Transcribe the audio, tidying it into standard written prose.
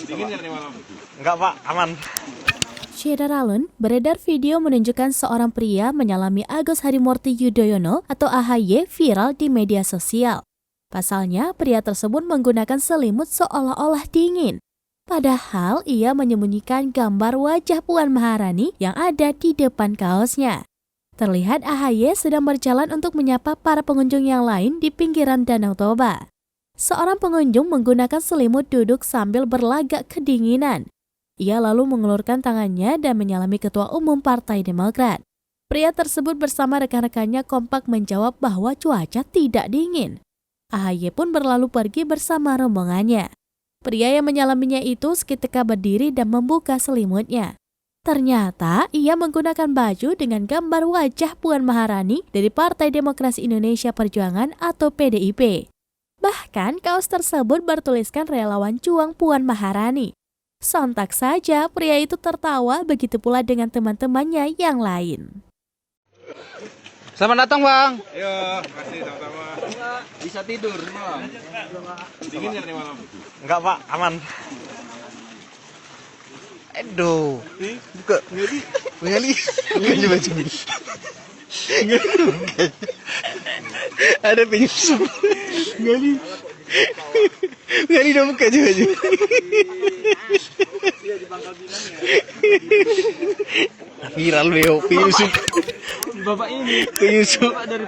Dingin nggak nih malam? Enggak Pak, aman. Syederalun, beredar video menunjukkan seorang pria menyalami Agus Harimurti Yudhoyono atau AHY viral di media sosial. Pasalnya, pria tersebut menggunakan selimut seolah-olah dingin. Padahal ia menyembunyikan gambar wajah Puan Maharani yang ada di depan kaosnya. Terlihat AHY sedang berjalan untuk menyapa para pengunjung yang lain di pinggiran Danau Toba. Seorang pengunjung menggunakan selimut duduk sambil berlagak kedinginan. Ia lalu mengulurkan tangannya dan menyalami Ketua Umum Partai Demokrat. Pria tersebut bersama rekan-rekannya kompak menjawab bahwa cuaca tidak dingin. AHY pun berlalu pergi bersama rombongannya. Pria yang menyalaminya itu seketika berdiri dan membuka selimutnya. Ternyata ia menggunakan baju dengan gambar wajah Puan Maharani dari Partai Demokrasi Indonesia Perjuangan atau PDIP. Bahkan kaos tersebut bertuliskan relawan Juang Puan Maharani. Sontak saja pria itu tertawa, begitu pula dengan teman-temannya yang lain. Selamat datang Bang. Ayo, kasih sama-sama. Bisa tidur Bang. Dingin nggak nih malam? Enggak Pak, aman. Aduh. Buka. Ngali. Buka baju. Ada penyusup. Ngali udah buka baju. Viral beo penyusup. Bapak ini. Penyusup. Bapak dari